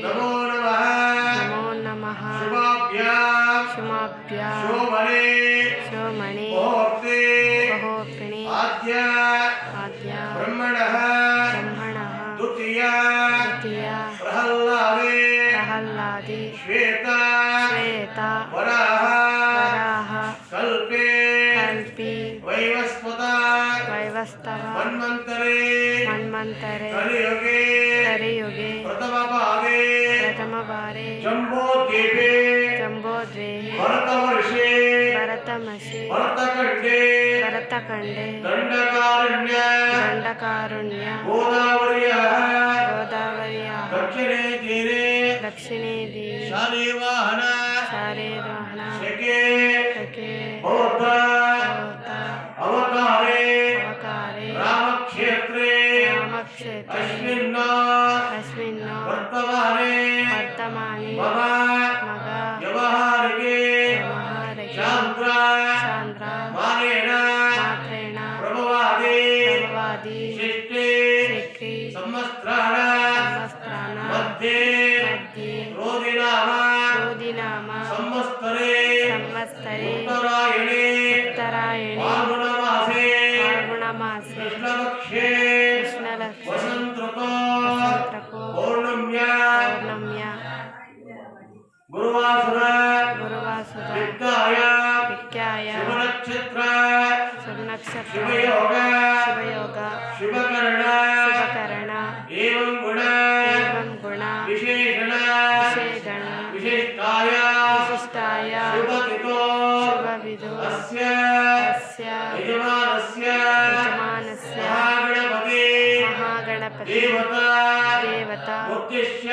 नमो नमः शुभाभ्यां शोभने मुहूर्तिनि आद्य ब्रह्मणः द्वितीया प्रहल्लादे श्वेता वराह कल्पे वैवस्वता मन्वन्तरे कलियुगे प्रथमवारे जम्बोद्वीपे भरतवर्षे भरतखण्डे दण्डकारण्य गोदावर्याः दक्षिणे तीरे शालिवाहन शके अवतारे रामक्षेत्रे अस्मिन् वर्तमाने मम व्यवहारिके चान्द्रा मानेन प्रभवादि शिष्टे संवत्सराण मध्ये रोदिनाम संवत्सरे उत्तरायणे फाल्गुणमासे कृष्णपक्षे वसन्तऋतो पौर्णम्या गुरुवासर वित्ताय शुभनक्षत्र शिवयोग शुभकर्ण एवं गुण विशेषण विशिष्टाय शुभतिथो अस्य यजमानस्य महागणपति देवता उद्दिश्य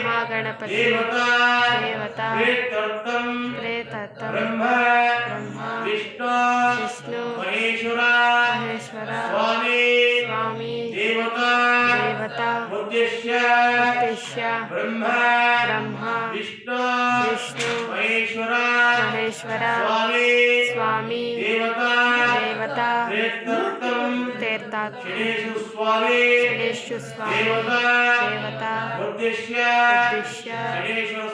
महागणपति देवता प्रेतत्वं ब्रह्म विष्णु महेश्वर स्वामी देवता उद्दिश्य ब्रह्म विष्णु महेश्वर स्वामी देवता तीर्थात् शनेश्वर स्वामी देवता उद्दिश्य शनेश्वर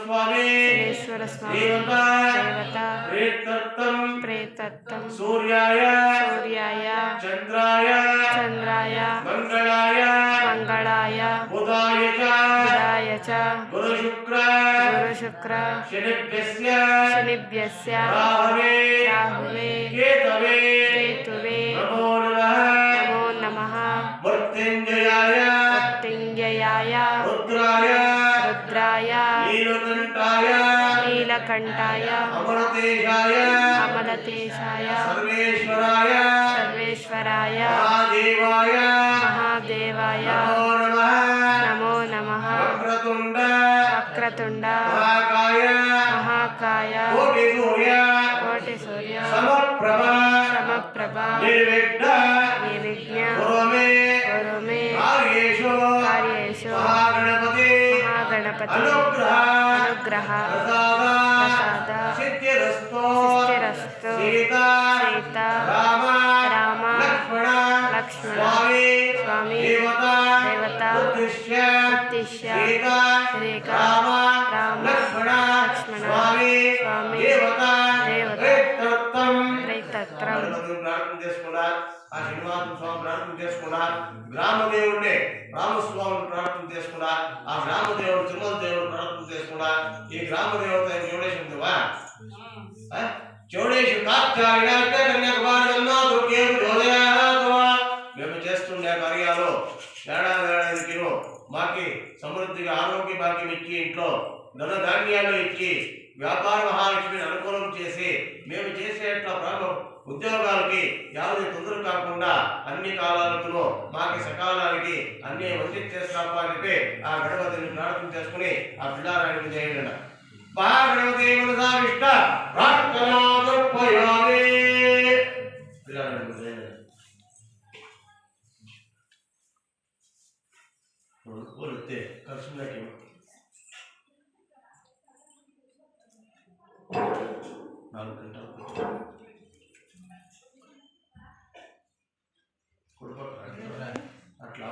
स्वामी देवता प्रेतत्वं सूर्याय चन्द्राय मंगलाय बुधाय च गुरुशुक्र शनिभ्यस्य राहुवे केतवे नमो नमः मृत्युंजयाय रुद्राय नीलकंठाय अमलतेशाय सर्वेश्वराय महादेवाय नमो नमः वक्रतुंड महाकाय कोटि सूर्य समप्रभा निर्विघ्न कुरु मे कार्येषु महागणपति अनुग्रह प्रसाद सिद्धिरस्तु सीता राम लक्ष्मण स्वामी देवता उद्दिश्य राम लक्ष्मण स्वामी देवता प्रेतत्वं ఆ శ్రీనివాస స్వామి ప్రార్థన చేసుకున్నా గ్రామదేవుడిని రామస్వామిని ప్రార్థన చేసుకున్నా ఆ గ్రామదేవుడు తిరుమల దేవుడు ప్రార్థన చేసుకున్నా ఈ గ్రామదేవత చౌడేశ్వరి ఉందివా చౌడేశ్వరి కాత్యాయన కన్యాకుమారిలో దుర్గేవు జోదయాతో మేము చేస్తుండే కార్యాలు ఏడాదికి మాకి సమృద్ధిగా ఆరోగ్య భాగ్యం ఇచ్చి ఇంట్లో ధన ధాన్యాలు ఇచ్చి వ్యాపార మహాలక్ష్మిని అనుకూలం చేసి మేము చేసేట్ల ఉద్యోగాలకి యావది తొందర కాకుండా అన్ని కాలాలకును మాకి సకాలానికి అన్ని మంచి చేస్తాపా అని చెప్పి ఆ గణపతిని ప్రార్థన చేసుకుని ఆ పిల్లారాయణకి చేయండి. మహాగణపతి మనసా విష్ట ప్రార్థనాదర్పయామి పిల్లారాయణకి చేయండి. बोलते कृष्ण के 4 गंटल अट्ला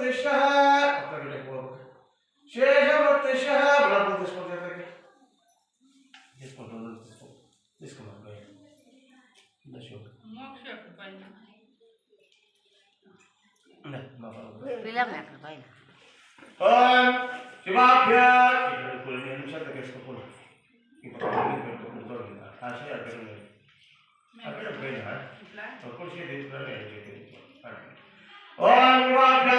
శేషవర్తిషః శేషవర్తిషః బలపు తీసుకుంటే తీసుకుంటాను తీసుకున్నాను మోక్ష పైన ఓం శివాభ్య ఇక్కడ కొన్ని నిమిషాలు తీసుకున్నాను ఇప్పుడు పెట్టుకుంటూ కాశీ అక్కడ పోయినా కుర్చీ తీసుకుని ఓం శివాభ్య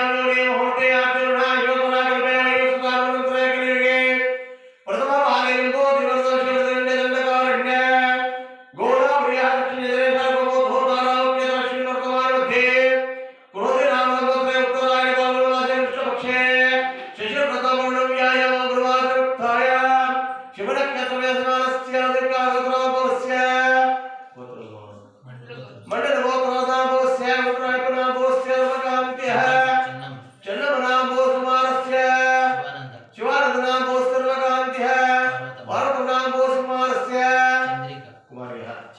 హోతే ఆతుర్ణ యోగన కల్పే యోగసారమంత్రే కలిగే ప్రథమ భాగేందో దివసోషిరదే దండకారణ్య గోడా ప్రియ దక్షిణ జరేషాగో ధోతారావ్య దక్షిణ వర్తమానోధే క్రోధి నామోత్రే ఉత్తరాయ బాలవాసే కృష్ణపక్షే శశిప్రతమర్ణం వ్యాయామ గురువాసరుక్తాయ శివనక్షత్రవేసనాస్య దిక్కాగోత్రాభవస్య మండలగోత్రాభవస్య ఉత్తరాయకునాభవస్య సర్వకాంత్యః చంద్రమనాభవసుమారస్య శివానందనాభవస్య సర్వకాంత్యః భారతనాభవసుమారస్య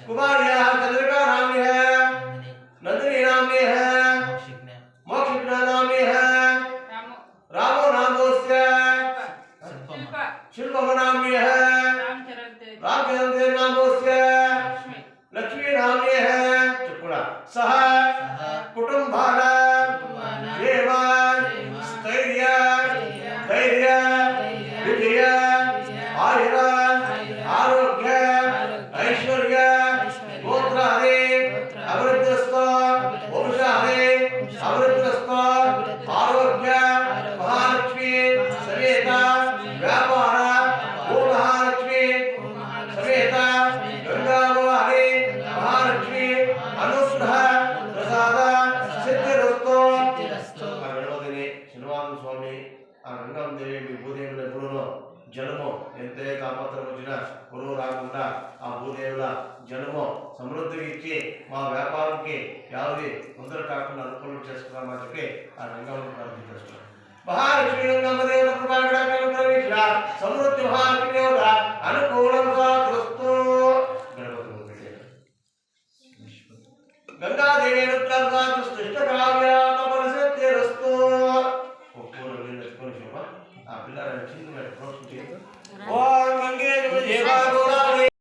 కుమార్యాः చంద్రికా నామ్యः నందినీ నామ్యः మోక్షజ్ఞా నామ్యः రామో నామోస్య శిల్పమనామ్యः రామచంద్ర నామోస్య లక్ష్మీ నామ్యः చెప్పుడా సహ కుటుంబాన దేవ స్థైర్య ధైర్య విజయ ఆయుర ఆరోగ్య ఐశ్వర్య గోత్రాది అభివృద్ధిస్త వంశాది అభివృద్ధిస్త ఆరోగ్య మహాలక్ష్మి సమేత వ్యాపార ఓ మహాలక్ష్మి సమేత గంగాభవాని మహాలక్ష్మి అనుగ్రహ ప్రసాద సిద్ధిరస్తు ఆ గణపతిని శనివారం స్వామి ఆ గంగాదేవి మీ భూదేవుల ఎప్పుడునో జలము ఎంతే తాపత్రం వచ్చినా పొరుగు రాకుండా ఆ భూదేవుల జలము సమృద్ధికి ఇచ్చి మా వ్యాపారంకి యావది ముందర కాకుండా అనుకూలం చేసుకున్నామని చెప్పి ఆ గంగాను ప్రార్థన చేసుకున్నాం మహాలక్ష్మి గంగమ్మ దేవత కృపాకటాక్ష సమృద్ధి మహాలక్ష్మి